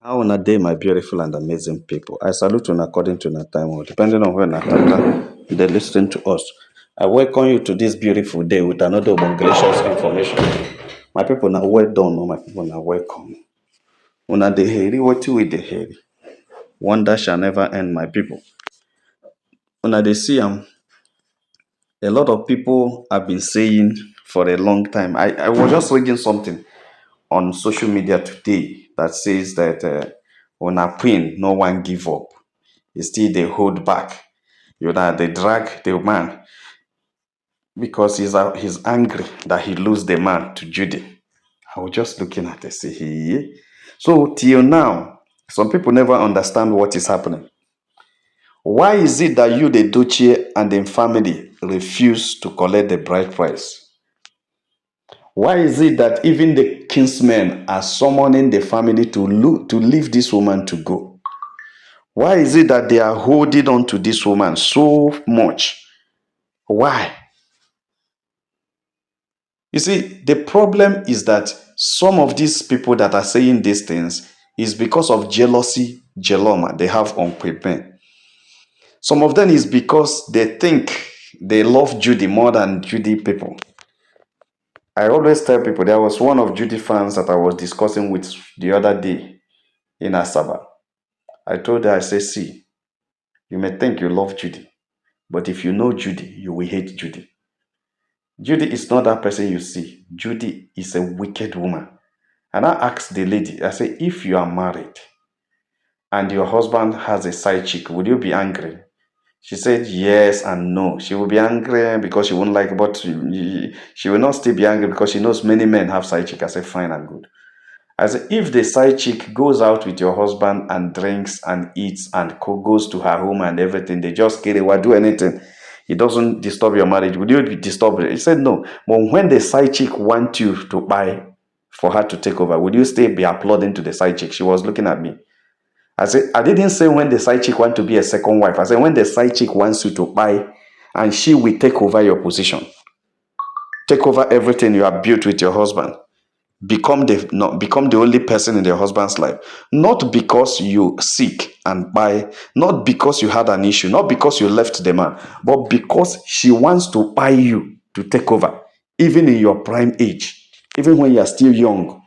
How una day, my beautiful and amazing people. I salute you according to your time, or depending on when they listen to us. I welcome you to this beautiful day with another gracious information. My people now well done, oh, my people now welcome. Una de heri, what you with the heri? Wonder shall never end, my people. Una they see a lot of people have been saying for a long time. I was just reading something on social media today that says that una queen no one give up. Still they hold back. You know, they drag the man because he's angry that he lose the man to Judy. I was just looking at it, say, hey. So till now, some people never understand what is happening. Why is it that you, the Edochie and the family, refuse to collect the bride price? Why is it that even the kinsmen are summoning the family to leave this woman to go? Why is it that they are holding on to this woman so much? Why? You see, the problem is that some of these people that are saying these things is because of jealousy, geloma they have on Queen. Some of them is because they think they love Judy more than Judy people. I always tell people, there was one of Judy fans that I was discussing with the other day in Asaba. I told her, I say, see, you may think you love Judy, but if you know Judy, you will hate Judy. Judy is not that person you see. Judy is a wicked woman. And I asked the lady, I said, if you are married and your husband has a side chick, would you be angry? She said yes and no. She will be angry because she won't like, but she will not still be angry because she knows many men have side chick. I said, fine and good. I said, if the side chick goes out with your husband and drinks and eats and goes to her home and everything, they just kill it or do anything, it doesn't disturb your marriage, would you be disturbed? He said no. But when the side chick wants you to buy for her to take over, would you still be applauding to the side chick? She was looking at me. I said, I didn't say when the side chick wants to be a second wife. I said, when the side chick wants you to buy and she will take over your position, take over everything you have built with your husband, become the only person in your husband's life, not because you sick and buy, not because you had an issue, not because you left the man, but because she wants to buy you to take over, even in your prime age, even when you are still young.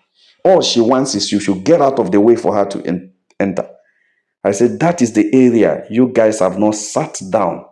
All she wants is you should get out of the way for her to enter. I said, that is the area you guys have not sat down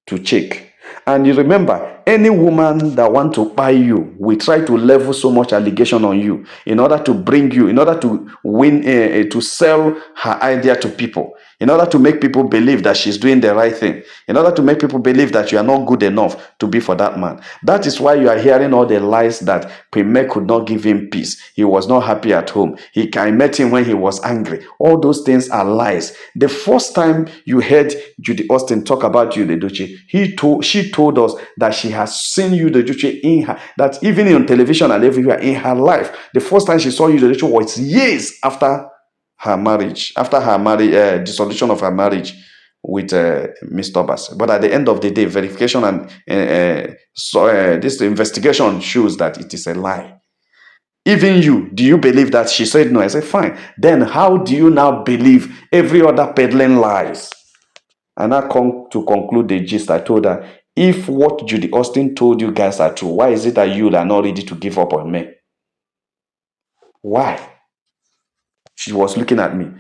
to check. And you remember, any woman that want to buy you will try to level so much allegation on you in order to bring you, in order to win, to sell her idea to people, in order to make people believe that she's doing the right thing, in order to make people believe that you are not good enough to be for that man. That is why you are hearing all the lies that Prime could not give him peace. He was not happy at home. I met him when he was angry. All those things are lies. The first time you heard Judy Austin talk about you, the Edochie, she told us that she has seen you, the Edochie, in her, that even on television and everywhere in her life, the first time she saw you, the Edochie, was years after her marriage, dissolution of her marriage with Mr. Bass. But at the end of the day, verification and this investigation shows that it is a lie. Even you, do you believe that? She said no. I said, fine. Then how do you now believe every other peddling lies? And I come to conclude the gist. I told her, if what Judy Austin told you guys are true, why is it that you are not ready to give up on me? Why? She was looking at me.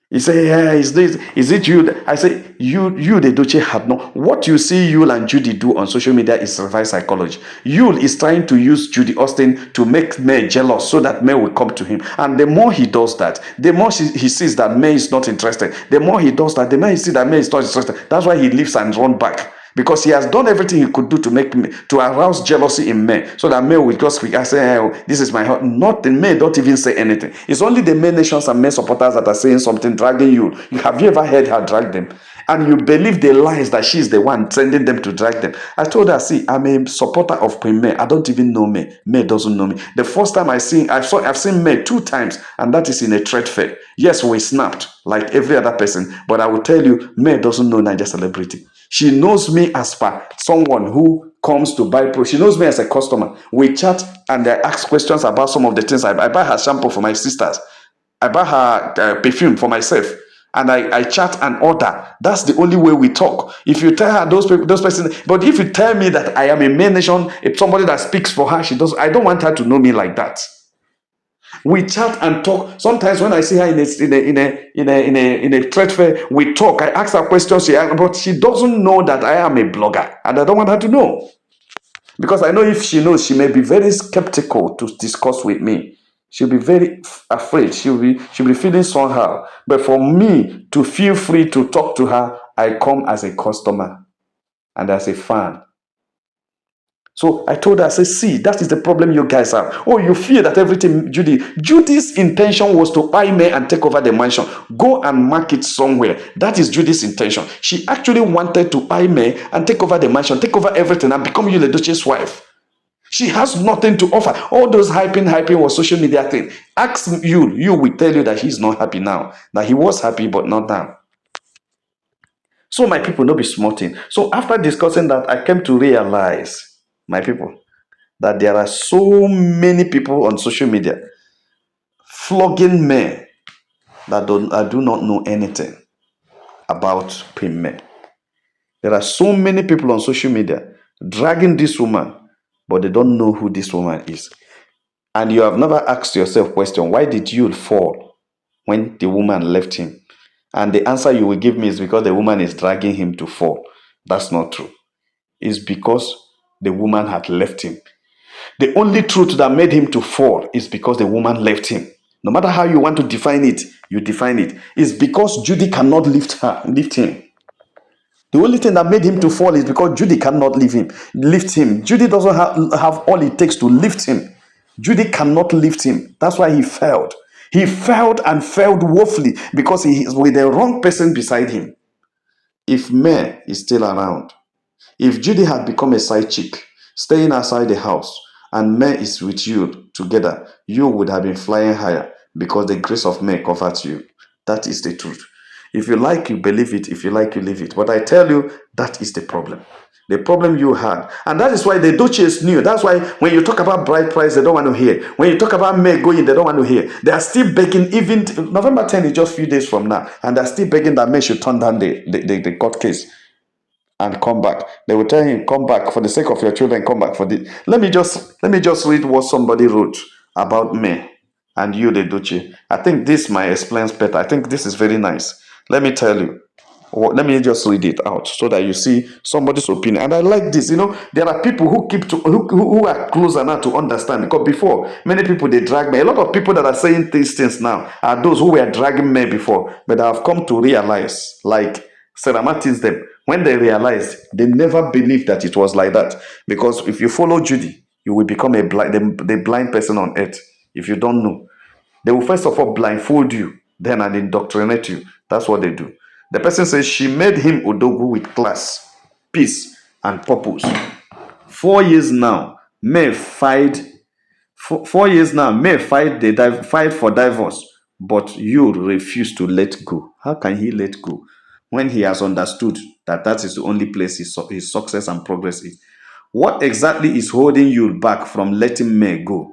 He said, yeah, is it you? I said, you, the Edochie had no. What you see Yul and Judy do on social media is reverse psychology. Yul is trying to use Judy Austin to make May jealous so that May will come to him. And the more he does that, the more he sees that May is not interested. The more he does that, the more he sees that May is not interested. That's why he leaves and runs back. Because he has done everything he could do to arouse jealousy in May, so that May will just speak and say, hey, oh, this is my heart. Not the May, don't even say anything. It's only the May nations and May supporters that are saying something, dragging you. Have you ever heard her drag them? And you believe the lies that she's the one sending them to drag them. I told her, see, I'm a supporter of Queen May. I don't even know May. May doesn't know me. The first time I've seen May 2 times, and that is in a trade fair. Yes, we snapped like every other person, but I will tell you, May doesn't know Niger celebrity. She knows me as per someone who comes to buy pro. She knows me as a customer. We chat and I ask questions about some of the things. I buy her shampoo for my sisters. I buy her perfume for myself, and I chat and order. That's the only way we talk. If you tell her those persons, but if you tell me that I am a male nation, if somebody that speaks for her, she does. I don't want her to know me like that. We chat and talk. Sometimes when I see her in a trade fair, we talk. I ask her questions, but she doesn't know that I am a blogger, and I don't want her to know. Because I know if she knows, she may be very skeptical to discuss with me. She'll be very afraid. She'll be feeling somehow. But for me to feel free to talk to her, I come as a customer and as a fan. So I told her, I said, see, that is the problem you guys have. Oh, you fear that everything, Judy's intention was to buy me and take over the mansion. Go and mark it somewhere. That is Judy's intention. She actually wanted to buy me and take over the mansion, take over everything and become Edochie's wife. She has nothing to offer. All those hyping was social media thing. Ask you will tell you that he's not happy now. That he was happy, but not now. So my people, no be smarting. So after discussing that, I came to realize, my people, that there are so many people on social media flogging men that do not know anything about men. There are so many people on social media dragging this woman, but they don't know who this woman is. And you have never asked yourself question, why did you fall when the woman left him? And the answer you will give me is because the woman is dragging him to fall. That's not true. It's because the woman had left him. The only truth that made him to fall is because the woman left him. No matter how you want to define it, you define it. It's because Judy cannot lift him. The only thing that made him to fall is because Judy cannot lift him. Judy doesn't have all it takes to lift him. Judy cannot lift him. That's why he failed. He failed and failed woefully because he is with the wrong person beside him. If May is still around, if Judy had become a side chick, staying outside the house, and May is with you together, you would have been flying higher because the grace of May covers you. That is the truth. If you like, you believe it. If you like, you leave it. But I tell you, that is the problem. The problem you had. And that is why the Edochies knew. That's why when you talk about bride price, they don't want to hear. When you talk about May going, they don't want to hear. They are still begging, even November 10 is just a few days from now. And they're still begging that May should turn down the court case and come back. They will tell him, come back for the sake of your children, come back for the. Let me just read what somebody wrote about May and you, the Edochie. I think this might explain better. I think this is very nice. Let me tell you. Let me just read it out so that you see somebody's opinion. And I like this. There are people who are closer now to understand. Because before, many people, they drag me. A lot of people that are saying these things now are those who were dragging me before. But I have come to realize, like Sarah Martins them, when they realized, they never believed that it was like that. Because if you follow Judy, you will become the blind person on earth. If you don't know, they will first of all blindfold you, then and indoctrinate you. That's what they do. The person says she made him Odogu with class, peace, and purpose. 4 years now, May fight. 4 years now, May fight for divorce, but you refuse to let go. How can he let go when he has understood that that is the only place his success and progress is? What exactly is holding you back from letting May go?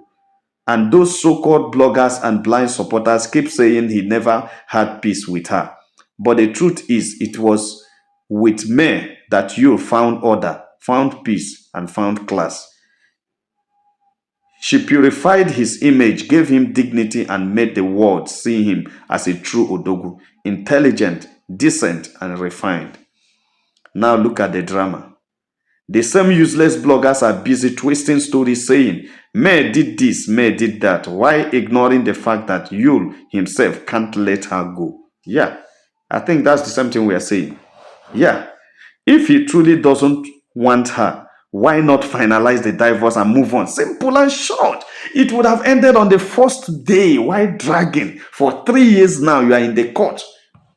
And those so-called bloggers and blind supporters keep saying he never had peace with her. But the truth is, it was with May that you found order, found peace, and found class. She purified his image, gave him dignity, and made the world see him as a true Odogu, intelligent, decent, and refined. Now look at the drama. The same useless bloggers are busy twisting stories saying, May did this, May did that, while ignoring the fact that Yul himself can't let her go. Yeah, I think that's the same thing we are saying. Yeah, if he truly doesn't want her, why not finalize the divorce and move on? Simple and short. It would have ended on the first day. Why dragging? For 3 years now, you are in the court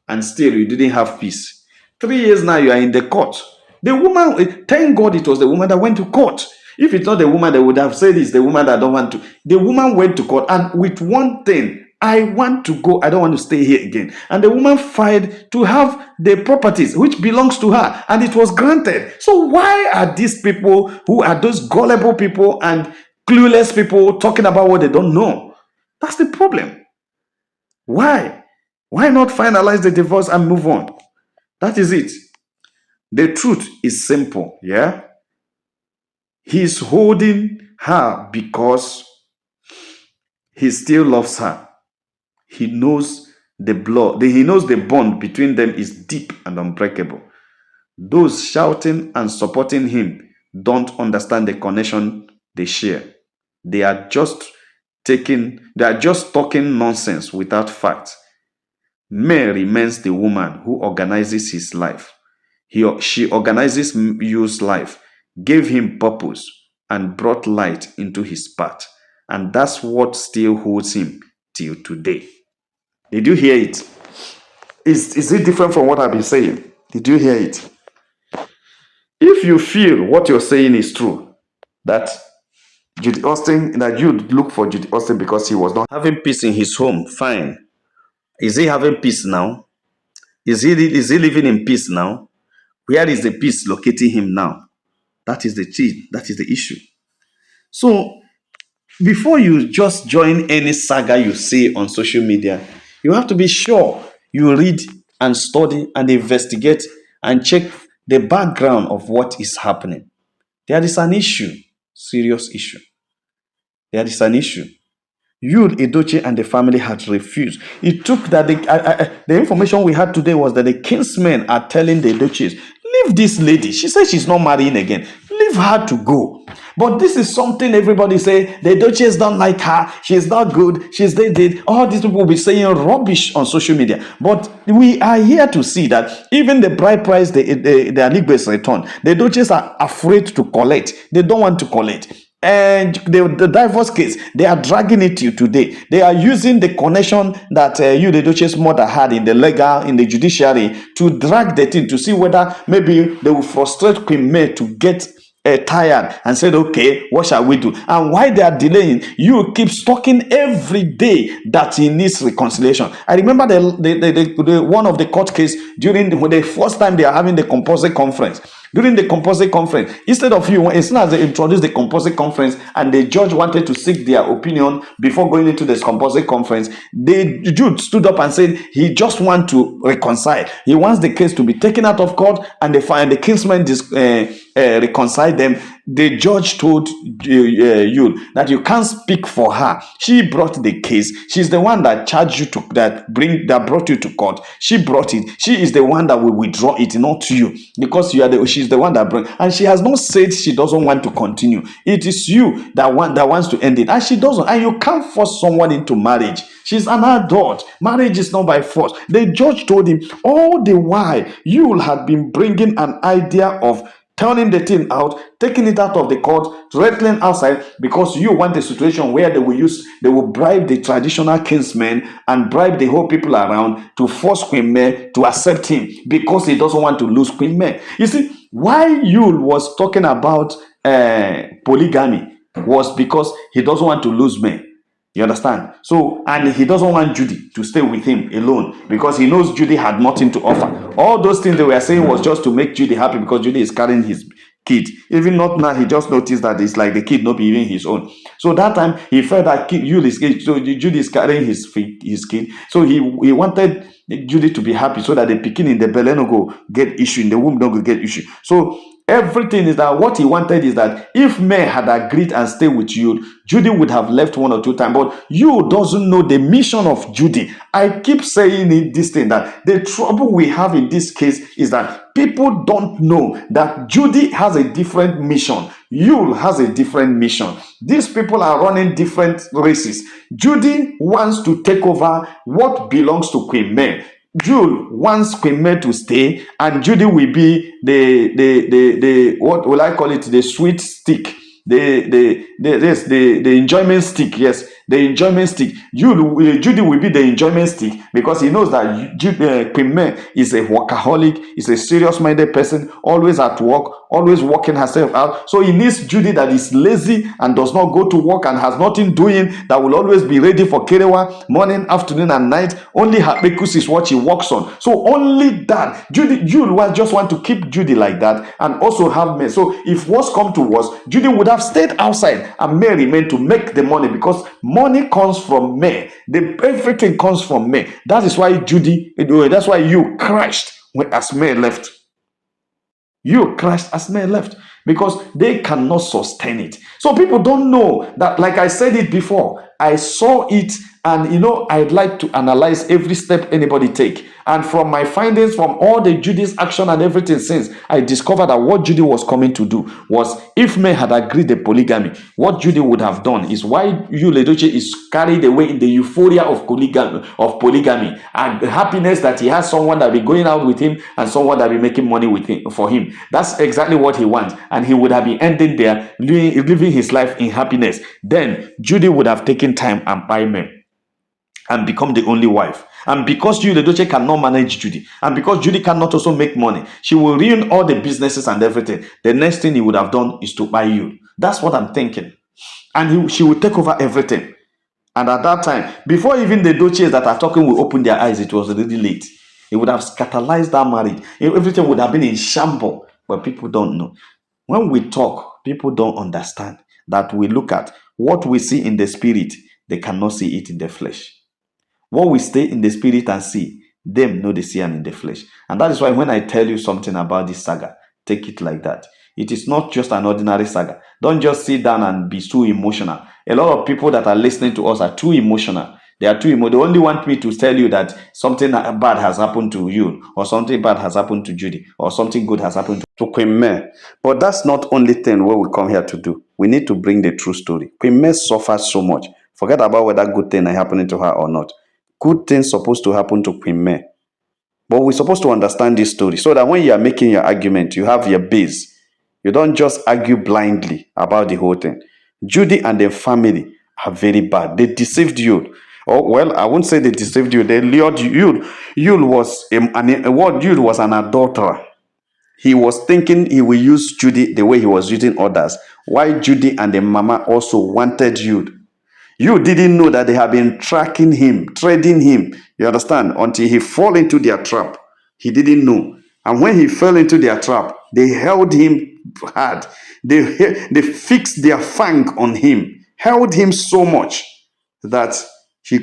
and still you didn't have peace. 3 years now, you are in the court. The woman, thank God it was the woman that went to court. If it's not the woman, they would have said it's the woman that don't want to. The woman went to court and with one thing, I want to go, I don't want to stay here again. And the woman filed to have the properties which belongs to her and it was granted. So why are these people who are those gullible people and clueless people talking about what they don't know? That's the problem. Why? Why not finalize the divorce and move on? That is it. The truth is simple, yeah? He's holding her because he still loves her. He knows he knows the bond between them is deep and unbreakable. Those shouting and supporting him don't understand the connection they share. They are just they are just talking nonsense without facts. May remains the woman who organizes his life. She organizes Yu's life, gave him purpose, and brought light into his path. And that's what still holds him till today. Did you hear it? Is it different from what I've been saying? Did you hear it? If you feel what you're saying is true, that Judy Austin, that you'd look for Judy Austin because he was not having peace in his home, fine. Is he having peace now? Is he living in peace now? Where is the peace locating him now? That is the key. That is the issue. So before you just join any saga you see on social media, you have to be sure you read and study and investigate and check the background of what is happening. There is an issue, serious issue. There is an issue. Edochie and the family had refused. It took that the information we had today was that the kinsmen are telling the Edochies, leave this lady. She says she's not marrying again. Leave her to go. But this is something everybody say, the Edochies don't like her. She's not good. She's dead. All these people will be saying rubbish on social media. But we are here to see that even the bride price, the Aligbes return, the Edochies are afraid to collect. They don't want to collect. And the divorce case, they are dragging it to today. They are using the connection that the Edochie's mother had in the judiciary to drag the thing to see whether maybe they will frustrate Queen May to get tired and said, okay, what shall we do? And why they are delaying, you keep talking every day that he needs reconciliation. I remember the one of the court case during the first time they are having the composite conference. During the composite conference, instead of as soon as they introduced the composite conference and the judge wanted to seek their opinion before going into this composite conference, the judge stood up and said he just wants to reconcile. He wants the case to be taken out of court and the kinsmen reconcile them. The judge told you that you can't speak for her. She brought the case. She's the one that charged you that brought you to court. She brought it. She is the one that will withdraw it, not you, because she's the one that brought. And she has not said she doesn't want to continue. It is you that wants to end it, and she doesn't. And you can't force someone into marriage. She's an adult. Marriage is not by force. The judge told him all the while you had been bringing an idea of turning the thing out, taking it out of the court, rattling outside, because you want a situation where they will bribe the traditional kinsmen and bribe the whole people around to force Queen May to accept him because he doesn't want to lose Queen May. You see, why Yul was talking about polygamy was because he doesn't want to lose May. You understand? So, and he doesn't want Judy to stay with him alone because he knows Judy had nothing to offer. All those things they were saying was just to make Judy happy because Judy is carrying his kid. Even not now, he just noticed that it's like the kid not be even his own. So that time he felt that Judy is carrying his kid. So he wanted Judy to be happy so that the pikin in the belly no go get issue, in the womb no go get issue. So everything is that what he wanted is that if May had agreed and stayed with you, Judy would have left 1 or 2 times. But you doesn't know the mission of Judy. I keep saying this thing that the trouble we have in this case is that people don't know that Judy has a different mission. Yul has a different mission. These people are running different races. Judy wants to take over what belongs to Queen May. Jule wants Queen May to stay, and Judy will be the what will I call it? The sweet stick, the enjoyment stick. Yes, the enjoyment stick. Judy will be the enjoyment stick because he knows that Queen May is a workaholic, is a serious-minded person, always at work, always working herself out. So he needs Judy that is lazy and does not go to work and has nothing doing, that will always be ready for kerewa morning, afternoon, and night. Only her bekus is what she works on. So only that. Judy just want to keep Judy like that and also have May. So if worse come to worse, Judy would have stayed outside and May remained to make the money, because money comes from May. Everything comes from May. That is why that's why you crashed as May left. You crashed as May left because they cannot sustain it. So people don't know that, like I said it before, I saw it, and I'd like to analyze every step anybody take. And from my findings, from all the Judy's action and everything since, I discovered that what Judy was coming to do was, if May had agreed the polygamy, what Judy would have done is why Edochie is carried away in the euphoria of polygamy and the happiness that he has someone that will be going out with him and someone that will be making money with him for him. That's exactly what he wants, and he would have been ending there, living his life in happiness. Then Judy would have taken time and buy May and become the only wife. And because Edochie cannot manage Judy, and because Judy cannot also make money, she will ruin all the businesses and everything. The next thing he would have done is to buy you. That's what I'm thinking. And she will take over everything. And at that time, before even the Edochies that are talking will open their eyes, it was already late. It would have scatterized that marriage. Everything would have been in shambles. But people don't know. When we talk, people don't understand that we look at what we see in the spirit, they cannot see it in the flesh. What we stay in the spirit and see, them know they see them in the flesh. And that is why when I tell you something about this saga, take it like that. It is not just an ordinary saga. Don't just sit down and be too emotional. A lot of people that are listening to us are too emotional. They are too emotional. They only want me to tell you that something bad has happened to you, or something bad has happened to Judy, or something good has happened to Queen May. But that's not only thing what we come here to do. We need to bring the true story. Queen May suffers so much. Forget about whether good thing is happening to her or not. Good things supposed to happen to Queen May. But we're supposed to understand this story so that when you are making your argument, you have your base. You don't just argue blindly about the whole thing. Judy and their family are very bad. They deceived you. Oh, well, I won't say they deceived you. They lured you. Yul was an adulterer. He was thinking he will use Judy the way he was using others. Why Judy and the mama also wanted Yul. You didn't know that they have been tracking him, trading him, you understand, until he fall into their trap. He didn't know. And when he fell into their trap, they held him hard. They fixed their fang on him, held him so much that he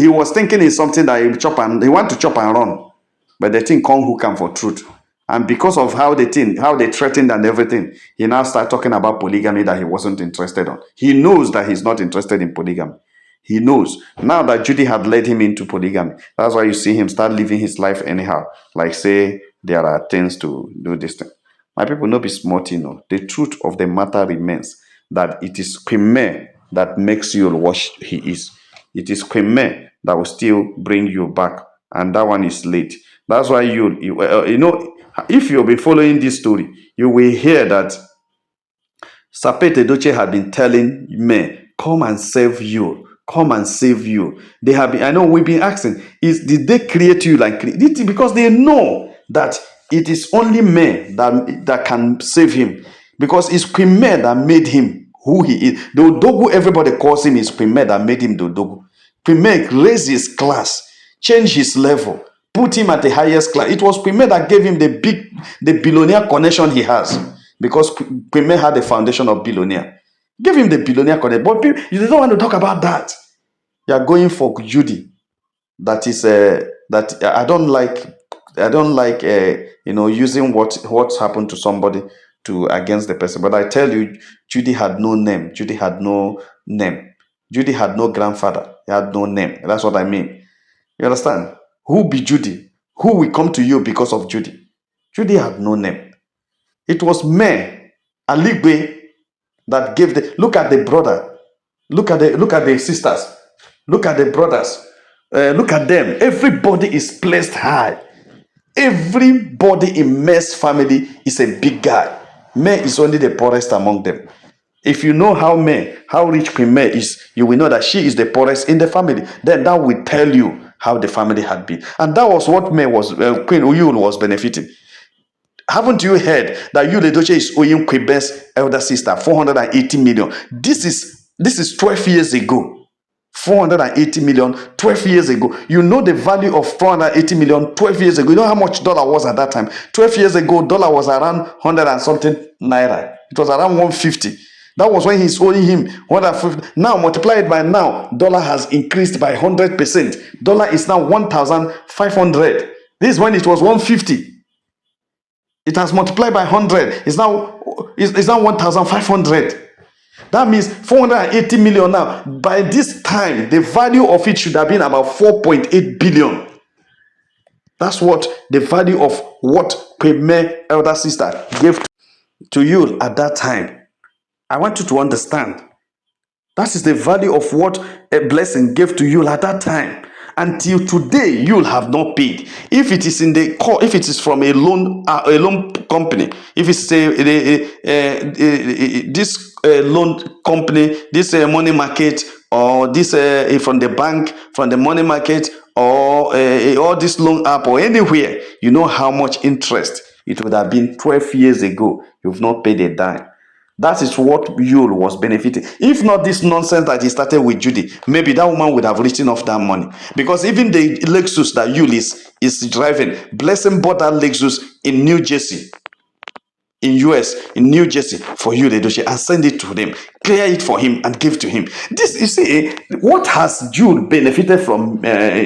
was thinking it's something that he want to chop and run. But the thing can't hook him for truth. And because of how they threatened and everything, he now started talking about polygamy that he wasn't interested on. He knows that he's not interested in polygamy. He knows. Now that Judy had led him into polygamy, that's why you see him start living his life anyhow. Like say, there are things to do this thing. My people, not be smart, The truth of the matter remains that it is Queen May that makes you what he is. It is Queen May that will still bring you back. And that one is late. That's why if you'll be following this story, you will hear that Sapet Edochie had been telling May, come and save you. Come and save you. They have been, I know we've been asking, did they create you like create? Because they know that it is only May that can save him. Because it's Queen May that made him who he is. The Odogu everybody calls him is Queen May that made him the Odogu. Queen May raised his class, changed his level, put him at the highest class. It was Queen May that gave him the billionaire connection he has. Because Queen May had the foundation of billionaire. Give him the billionaire connection. But you don't want to talk about that. You are going for Judy. That is that I don't like using what's happened to somebody to against the person. But I tell you, Judy had no name. Judy had no name. Judy had no grandfather. He had no name. That's what I mean. You understand? Who be Judy? Who will come to you because of Judy? Judy had no name. It was May Aligbe that gave look at the brother. Look at the sisters. Look at the brothers. Look at them. Everybody is placed high. Everybody in May's family is a big guy. May is only the poorest among them. If you know how rich Queen May is, you will know that she is the poorest in the family. Then that will tell you how the family had been. And that was what Queen Uyul was benefiting. Haven't you heard that Yul Edochie is owing Quebec's elder sister 480 million? This is 12 years ago. 480 million 12 years ago. You know the value of 480 million 12 years ago. You know how much dollar was at that time? 12 years ago, dollar was around 100 and something naira. It was around 150. That was when he's owing him 150. Now multiply it by now, dollar has increased by 100%. Dollar is now 1,500. This is when it was 150. It has multiplied by 100. It's now 1,500. That means 480 million now. By this time, the value of it should have been about 4.8 billion. That's what the value of what Kweme elder sister gave to you at that time. I want you to understand. That is the value of what a blessing gave to you at that time. Until today, you'll have not paid. If it is in the court, if it is from a loan company, if it's this loan company, this money market, or this from the bank, from the money market, or this loan app, or anywhere, you know how much interest it would have been 12 years ago. You've not paid a dime. That is what Yul was benefiting. If not this nonsense that he started with Judy, maybe that woman would have written off that money. Because even the Lexus that Yul is driving, Blessing bought that Lexus in New Jersey, in US, in New Jersey, for Yul Edochie, and send it to them, clear it for him, and give to him. This, you see, what has Yul benefited from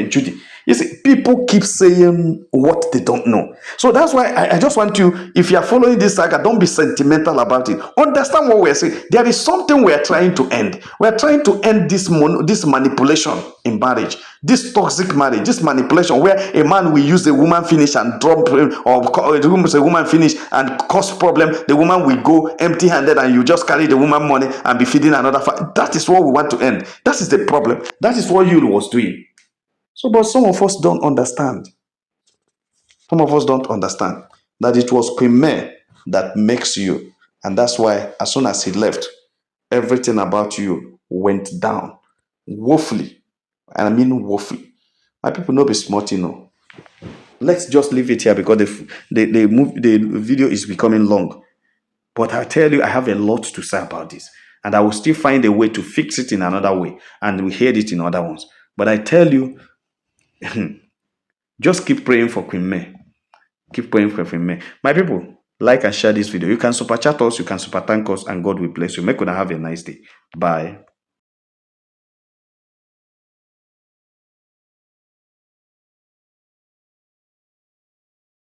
Judy? You see, people keep saying what they don't know. So that's why I just want you, if you are following this saga, don't be sentimental about it. Understand what we're saying. There is something we're trying to end. We're trying to end this manipulation in marriage, this toxic marriage, this manipulation where a man will use a woman finish and drop, or a woman finish and cause problem. The woman will go empty-handed and you just carry the woman money and be feeding another. That is what we want to end. That is the problem. That is what Yul was doing. So, but some of us don't understand. Some of us don't understand that it was Kweme that makes you. And that's why as soon as he left, everything about you went down woefully. And I mean woefully. My people no be smart, you know. Let's just leave it here because the video is becoming long. But I tell you, I have a lot to say about this. And I will still find a way to fix it in another way. And we heard it in other ones. But I tell you, just keep praying for Queen May. Keep praying for Queen May. My people, like and share this video. You can super chat us, you can super thank us, and God will bless you. Make sure have a nice day. Bye.